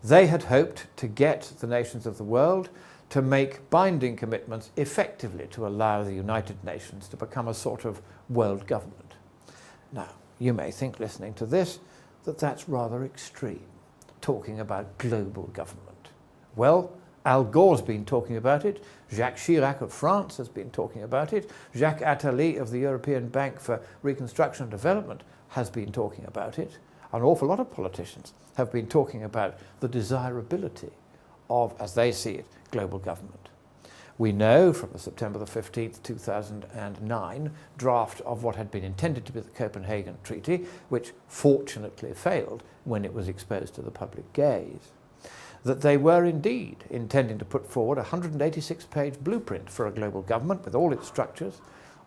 They had hoped to get the nations of the world to make binding commitments effectively to allow the United Nations to become a sort of world government. Now, you may think, listening to this, that that's rather extreme, talking about global government. Well, Al Gore's been talking about it, Jacques Chirac of France has been talking about it, Jacques Attali of the European Bank for Reconstruction and Development has been talking about it. An awful lot of politicians have been talking about the desirability of, as they see it, global government. We know from the September the 15th, 2009 draft of what had been intended to be the Copenhagen Treaty, which fortunately failed when it was exposed to the public gaze, that they were indeed intending to put forward a 186-page blueprint for a global government with all its structures,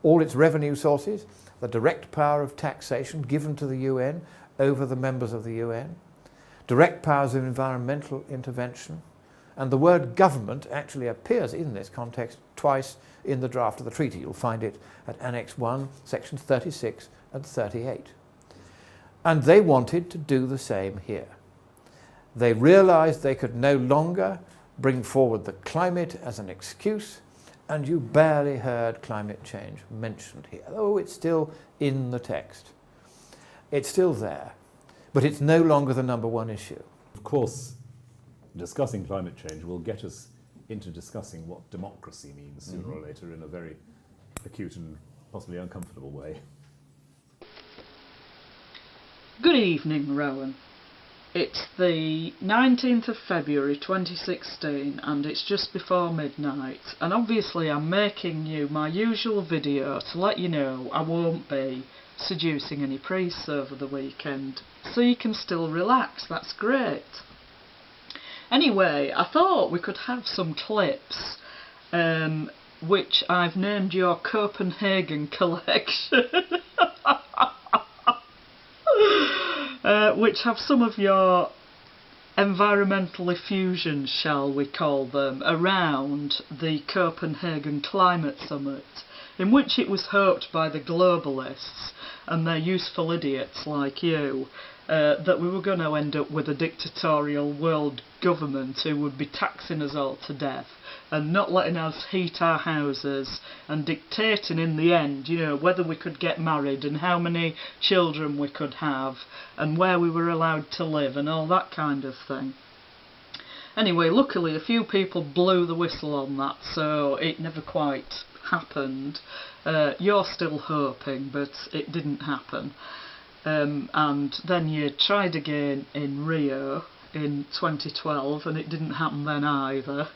all its revenue sources, the direct power of taxation given to the UN over the members of the UN, direct powers of environmental intervention, and the word government actually appears in this context twice in the draft of the treaty. You'll find it at Annex 1, sections 36 and 38. And they wanted to do the same here. They realized they could no longer bring forward the climate as an excuse, and you barely heard climate change mentioned here. Oh, it's still in the text. It's still there, but it's no longer the number one issue. Of course, discussing climate change will get us into discussing what democracy means sooner or later in a very acute and possibly uncomfortable way. Good evening, Rowan. It's the 19th of February 2016 and it's just before midnight, and obviously I'm making you my usual video to let you know I won't be seducing any priests over the weekend, so you can still relax. That's great. Anyway, I thought we could have some clips which I've named your Copenhagen Collection which have some of your environmental effusions, shall we call them, around the Copenhagen Climate Summit, in which it was hoped by the globalists and their useful idiots like you that we were going to end up with a dictatorial world government who would be taxing us all to death and not letting us heat our houses and dictating in the end, you know, whether we could get married and how many children we could have and where we were allowed to live and all that kind of thing. Anyway, luckily a few people blew the whistle on that, so it never quite happened. You're still hoping, but it didn't happen. And then you tried again in Rio in 2012 and it didn't happen then either.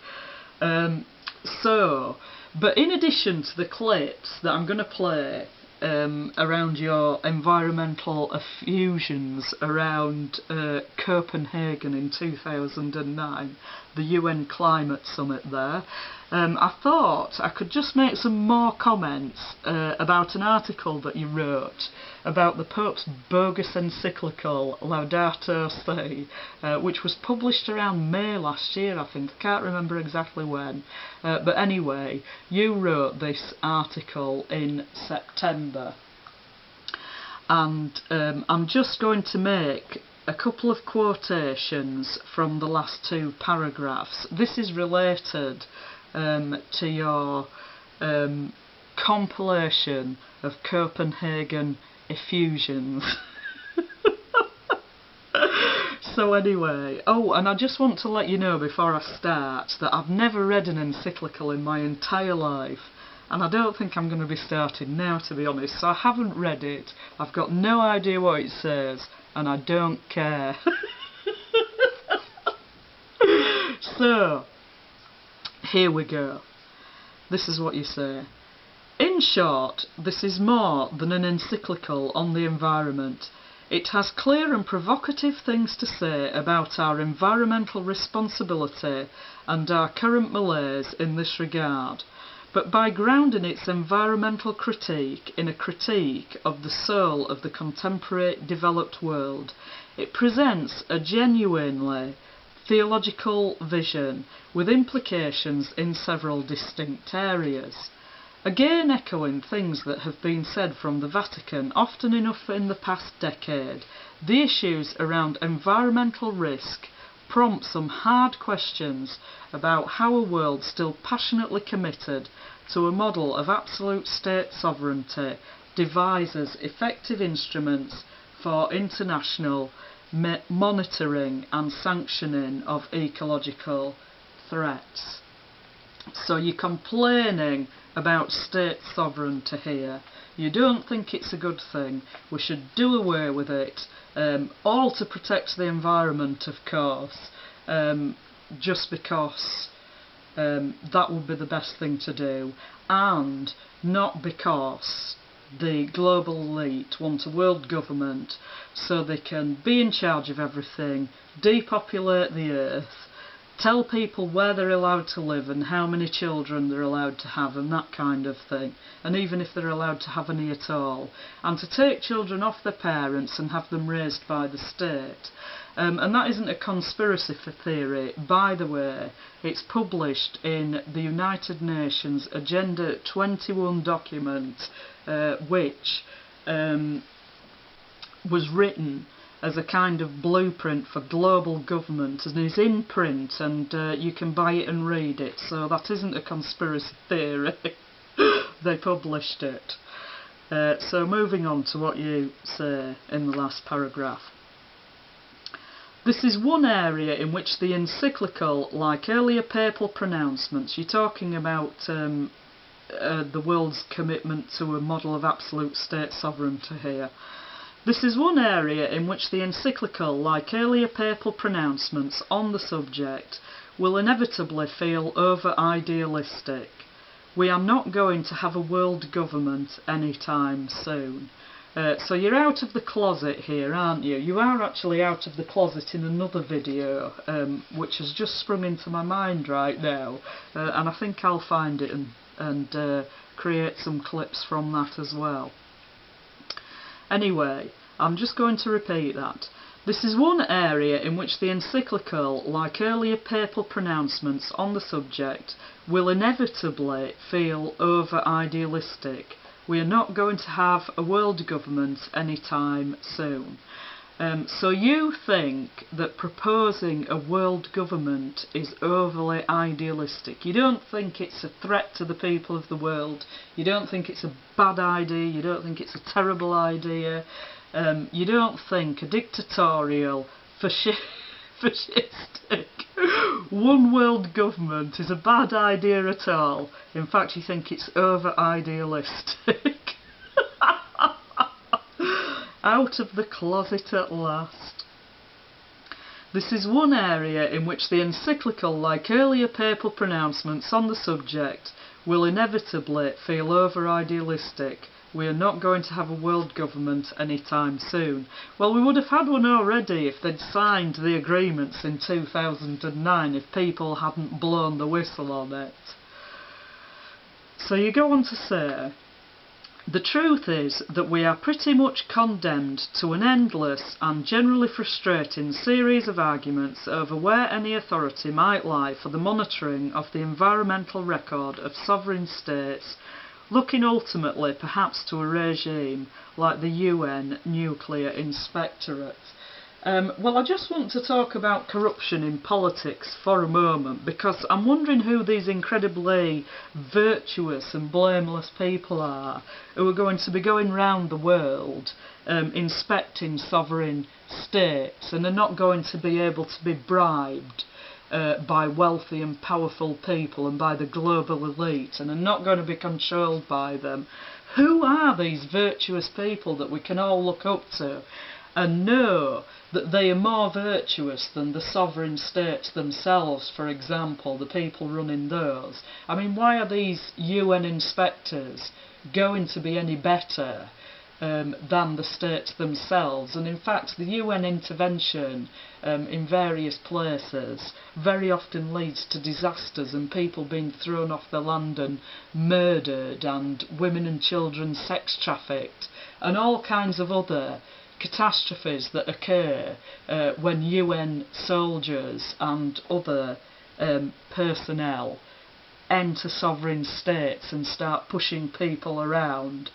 But in addition to the clips that I'm going to play around your environmental effusions around Copenhagen in 2009, the UN Climate Summit there, I thought I could just make some more comments about an article that you wrote about the Pope's bogus encyclical Laudato Si, which was published around May last year, I think. I can't remember exactly when. But anyway, you wrote this article in September. And I'm just going to make a couple of quotations from the last two paragraphs. This is related to your compilation of Copenhagen effusions. So anyway, oh, and I just want to let you know before I start that I've never read an encyclical in my entire life, and I don't think I'm going to be starting now, to be honest. So I haven't read it, I've got no idea what it says, and I don't care. So here we go. This is what you say. In short, this is more than an encyclical on the environment. It has clear and provocative things to say about our environmental responsibility and our current malaise in this regard, but by grounding its environmental critique in a critique of the soul of the contemporary developed world, it presents a genuinely theological vision with implications in several distinct areas. Again echoing things that have been said from the Vatican often enough in the past decade, the issues around environmental risk, prompt some hard questions about how a world still passionately committed to a model of absolute state sovereignty devises effective instruments for international monitoring and sanctioning of ecological threats. So you're complaining about state sovereignty here. You don't think it's a good thing. We should do away with it, all to protect the environment, of course, just because that would be the best thing to do, and not because the global elite want a world government so they can be in charge of everything, depopulate the earth, tell people where they're allowed to live and how many children they're allowed to have and that kind of thing, and even if they're allowed to have any at all, and to take children off their parents and have them raised by the state. And that isn't a conspiracy theory, by the way. It's published in the United Nations Agenda 21 document, which was written as a kind of blueprint for global government, and is in print, and you can buy it and read it, so that isn't a conspiracy theory. They published it. So moving on to what you say in the last paragraph. This is one area in which the encyclical, like earlier papal pronouncements, you're talking about the world's commitment to a model of absolute state sovereignty here. This is one area in which the encyclical, like earlier papal pronouncements on the subject, will inevitably feel over-idealistic. We are not going to have a world government anytime soon. So you're out of the closet here, aren't you? You are actually out of the closet in another video, which has just sprung into my mind right now, and I think I'll find it and create some clips from that as well. Anyway, I'm just going to repeat that. This is one area in which the encyclical, like earlier papal pronouncements on the subject, will inevitably feel over-idealistic. We are not going to have a world government anytime soon. So you think that proposing a world government is overly idealistic. You don't think it's a threat to the people of the world. You don't think it's a bad idea. You don't think it's a terrible idea. You don't think a dictatorial, fascistic one world government is a bad idea at all. In fact, you think it's over-idealistic. Out of the closet at last. This is one area in which the encyclical, like earlier papal pronouncements on the subject, will inevitably feel over-idealistic. We are not going to have a world government anytime soon. Well, we would have had one already if they'd signed the agreements in 2009, if people hadn't blown the whistle on it. So you go on to say, the truth is that we are pretty much condemned to an endless and generally frustrating series of arguments over where any authority might lie for the monitoring of the environmental record of sovereign states, looking ultimately perhaps to a regime like the UN Nuclear Inspectorate. Well, I just want to talk about corruption in politics for a moment, because I'm wondering who these incredibly virtuous and blameless people are who are going to be going round the world inspecting sovereign states and are not going to be able to be bribed by wealthy and powerful people and by the global elite, and are not going to be controlled by them. Who are these virtuous people that we can all look up to and know that they are more virtuous than the sovereign states themselves, for example, the people running those? I mean, why are these UN inspectors going to be any better than the states themselves? And in fact, the UN intervention in various places very often leads to disasters and people being thrown off their land and murdered, and women and children sex trafficked, and all kinds of other catastrophes that occur when UN soldiers and other personnel enter sovereign states and start pushing people around.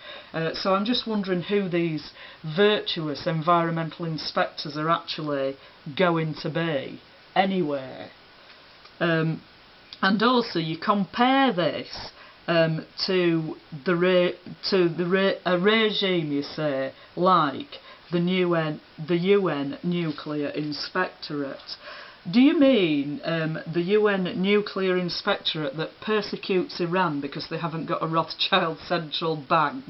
So I'm just wondering who these virtuous environmental inspectors are actually going to be. anywhere. And also you compare this to a regime, you say, like the UN Nuclear Inspectorate. Do you mean the UN Nuclear Inspectorate that persecutes Iran because they haven't got a Rothschild central bank?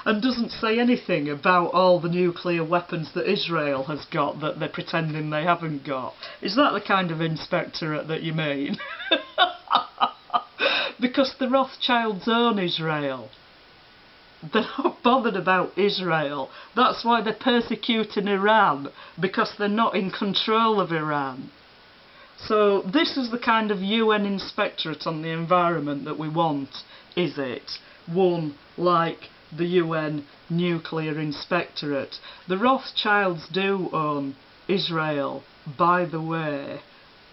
And doesn't say anything about all the nuclear weapons that Israel has got that they're pretending they haven't got? Is that the kind of inspectorate that you mean? Because the Rothschilds own Israel. They're not bothered about Israel. That's why they're persecuting Iran, because they're not in control of Iran. So this is the kind of UN inspectorate on the environment that we want, is it? One like the UN Nuclear Inspectorate. The Rothschilds do own Israel, by the way.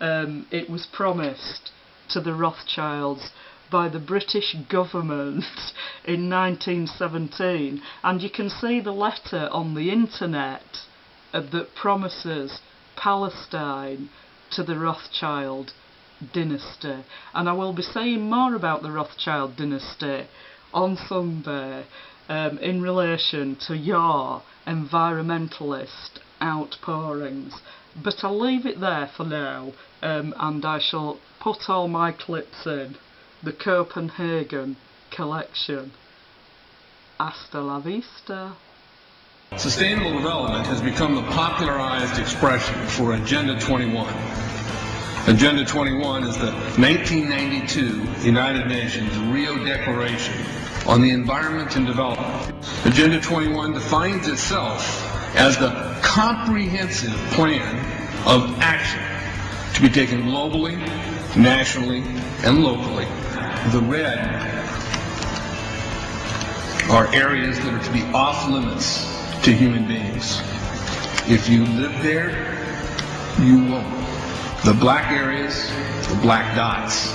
It was promised to the Rothschilds by the British government in 1917, and you can see the letter on the internet that promises Palestine to the Rothschild dynasty. And I will be saying more about the Rothschild dynasty on Sunday in relation to your environmentalist outpourings. But I'll leave it there for now, and I shall put all my clips in the Copenhagen Collection. Hasta la vista. Sustainable development has become the popularized expression for Agenda 21. Agenda 21 is the 1992 United Nations Rio Declaration on the Environment and Development. Agenda 21 defines itself as the comprehensive plan of action to be taken globally, nationally, and locally. The red are areas that are to be off limits to human beings. If you live there, you won't. The black areas, the black dots,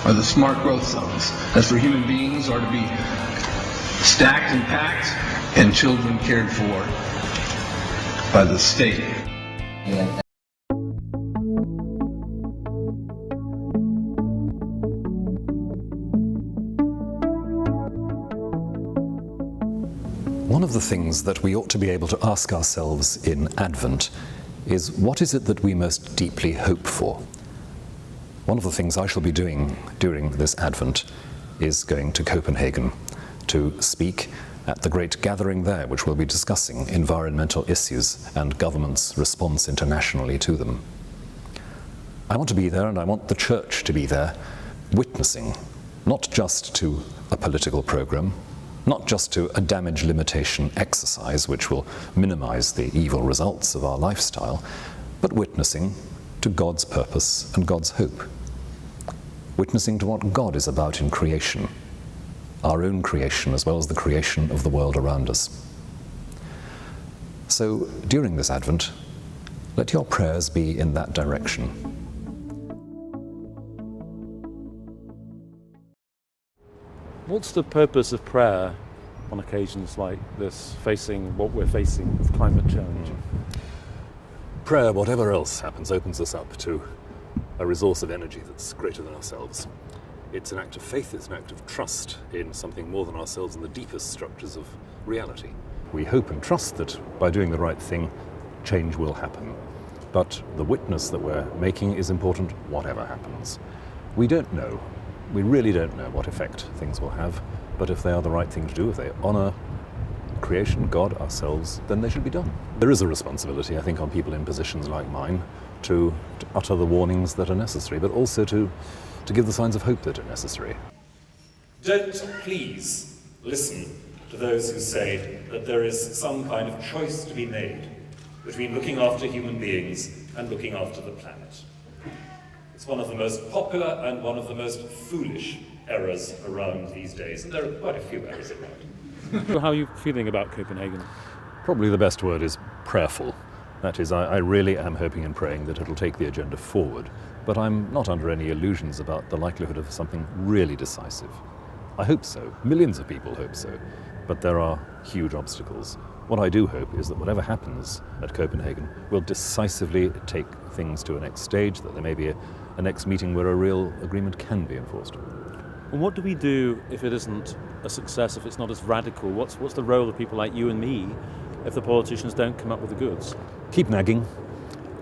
are the smart growth zones that for human beings are to be stacked and packed and children cared for by the state. One of the things that we ought to be able to ask ourselves in Advent is, what is it that we most deeply hope for? One of the things I shall be doing during this Advent is going to Copenhagen to speak at the great gathering there, which will be discussing environmental issues and government's response internationally to them. I want to be there, and I want the Church to be there, witnessing, not just to a political program, not just to a damage limitation exercise which will minimize the evil results of our lifestyle, but witnessing to God's purpose and God's hope. Witnessing to what God is about in creation, our own creation as well as the creation of the world around us. So during this Advent, let your prayers be in that direction. What's the purpose of prayer on occasions like this, facing what we're facing with climate change? Prayer, whatever else happens, opens us up to a resource of energy that's greater than ourselves. It's an act of faith, it's an act of trust in something more than ourselves and the deepest structures of reality. We hope and trust that by doing the right thing, change will happen. But the witness that we're making is important whatever happens. We don't know. We really don't know what effect things will have, but if they are the right thing to do, if they honour creation, God, ourselves, then they should be done. There is a responsibility, I think, on people in positions like mine to utter the warnings that are necessary, but also to give the signs of hope that are necessary. Don't please listen to those who say that there is some kind of choice to be made between looking after human beings and looking after the planet. It's one of the most popular and one of the most foolish errors around these days, and there are quite a few errors around. How are you feeling about Copenhagen? Probably the best word is prayerful. That is, I really am hoping and praying that it'll take the agenda forward, but I'm not under any illusions about the likelihood of something really decisive. I hope so. Millions of people hope so. But there are huge obstacles. What I do hope is that whatever happens at Copenhagen will decisively take things to a next stage, that there may be a next meeting where a real agreement can be enforced. And what do we do if it isn't a success, if it's not as radical? What's the role of people like you and me if the politicians don't come up with the goods? Keep nagging,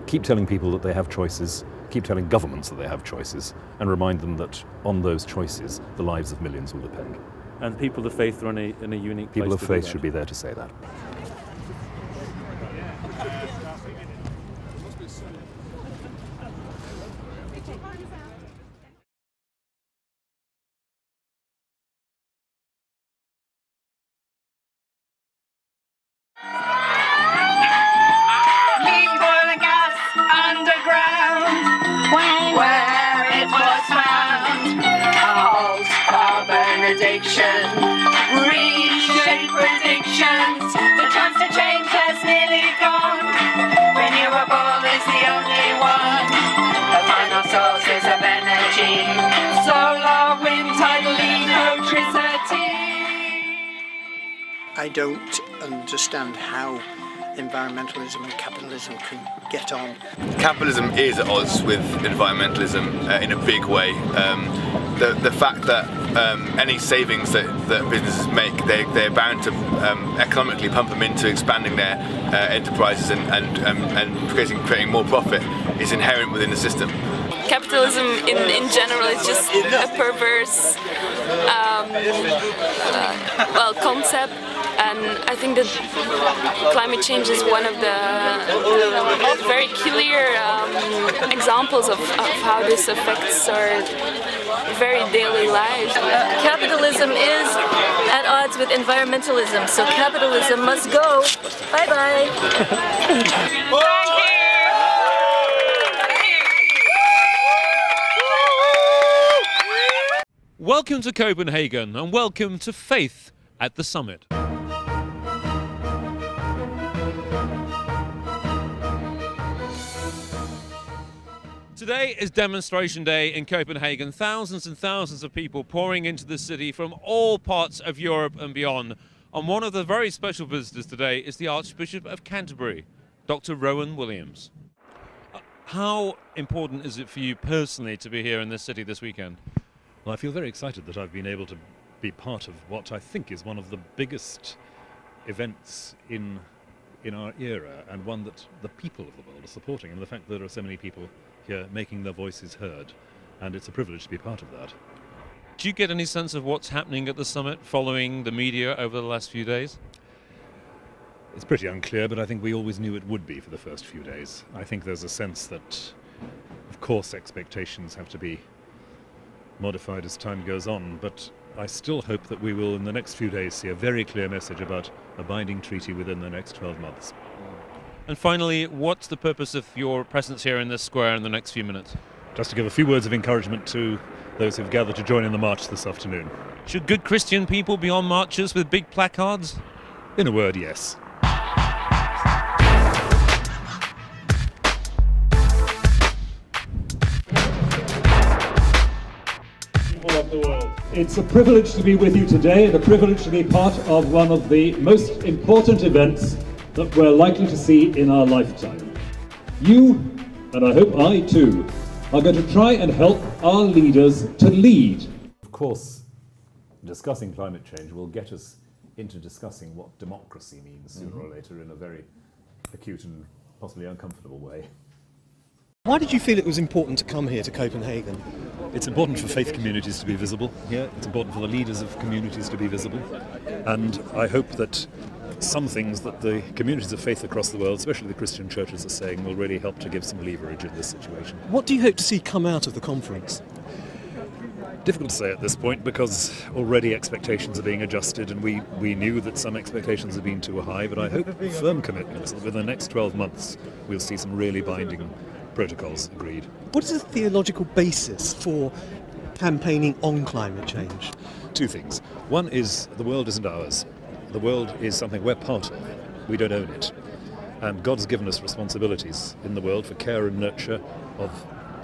keep telling people that they have choices, keep telling governments that they have choices, and remind them that on those choices the lives of millions will depend. And people of faith are in a unique place. People of faith should be there to say that. Reshape predictions. The chance to change has nearly gone. Renewable is the only one. The final sources of energy. Solar, wind, tidal, electricity. I don't understand how environmentalism and capitalism can get on. Capitalism is at odds with environmentalism in a big way. The fact that any savings that businesses make, they're bound to economically pump them into expanding their enterprises and creating more profit is inherent within the system. Capitalism in general is just a perverse concept, and I think that climate change is one of the very clear examples of how this affects our very daily lives. Capitalism is at odds with environmentalism, so capitalism must go. Bye-bye. Welcome to Copenhagen and welcome to Faith at the Summit. Today is demonstration day in Copenhagen. Thousands and thousands of people pouring into the city from all parts of Europe and beyond. And one of the very special visitors today is the Archbishop of Canterbury, Dr. Rowan Williams. How important is it for you personally to be here in this city this weekend? Well, I feel very excited that I've been able to be part of what I think is one of the biggest events in our era, and one that the people of the world are supporting, and the fact that there are so many people here making their voices heard, and it's a privilege to be part of that. Do you get any sense of what's happening at the summit following the media over the last few days? It's pretty unclear, but I think we always knew it would be for the first few days. I think there's a sense that, of course, expectations have to be modified as time goes on, but I still hope that we will in the next few days see a very clear message about a binding treaty within the next 12 months. And finally, what's the purpose of your presence here in this square in the next few minutes? Just to give a few words of encouragement to those who've gathered to join in the march this afternoon. Should good Christian people be on marches with big placards? In a word, yes. Of the world. It's a privilege to be with you today, and a privilege to be part of one of the most important events that we're likely to see in our lifetime. You, and I hope I too, are going to try and help our leaders to lead. Of course, discussing climate change will get us into discussing what democracy means sooner or later in a very acute and possibly uncomfortable way. Why did you feel it was important to come here to Copenhagen? It's important for faith communities to be visible here. It's important for the leaders of communities to be visible. And I hope that some things that the communities of faith across the world, especially the Christian churches, are saying will really help to give some leverage in this situation. What do you hope to see come out of the conference? Difficult to say at this point, because already expectations are being adjusted, and we knew that some expectations have been too high, but I hope firm commitments that within the next 12 months we'll see some really binding protocols agreed. What is the theological basis for campaigning on climate change? Two things. One is the world isn't ours. The world is something we're part of. We don't own it. And God's given us responsibilities in the world for care and nurture of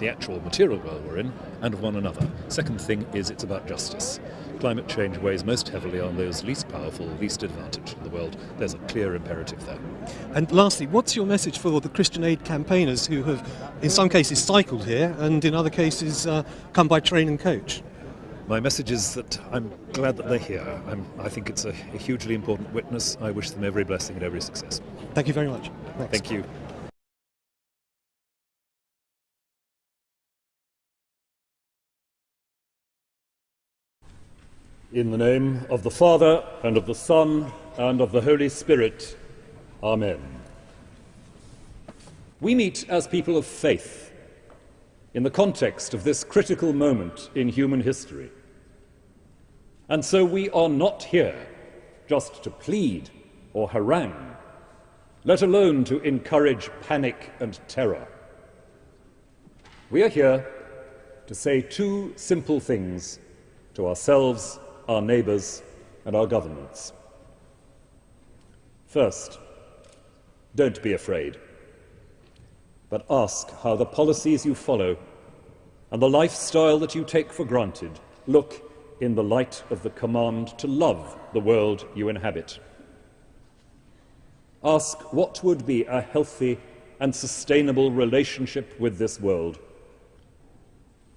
the actual material world we're in, and of one another. Second thing is it's about justice. Climate change weighs most heavily on those least powerful, least advantaged in the world. There's a clear imperative there. And lastly, what's your message for the Christian Aid campaigners who have, in some cases, cycled here and in other cases come by train and coach? My message is that I'm glad that they're here. I think it's a hugely important witness. I wish them every blessing and every success. Thank you very much. Thanks. Thank you. In the name of the Father, and of the Son, and of the Holy Spirit. Amen. We meet as people of faith in the context of this critical moment in human history. And so we are not here just to plead or harangue, let alone to encourage panic and terror. We are here to say two simple things to ourselves, our neighbours, and our governments. First, don't be afraid, but ask how the policies you follow and the lifestyle that you take for granted look in the light of the command to love the world you inhabit. Ask what would be a healthy and sustainable relationship with this world.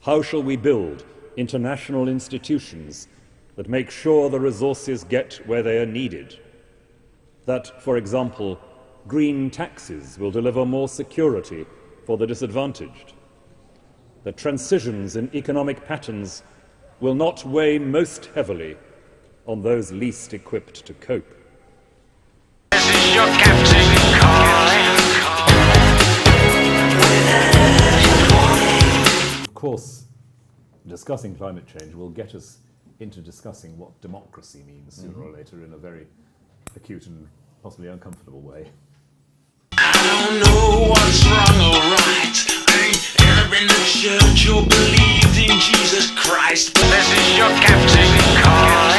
How shall we build international institutions that make sure the resources get where they are needed? That, for example, green taxes will deliver more security for the disadvantaged. That transitions in economic patterns will not weigh most heavily on those least equipped to cope. This is your captain calling. Of course, discussing climate change will get us into discussing what democracy means sooner or later in a very acute and possibly uncomfortable way. I don't know what's wrong or right. I ain't ever been to church or believed in Jesus Christ. But this is your captain calling.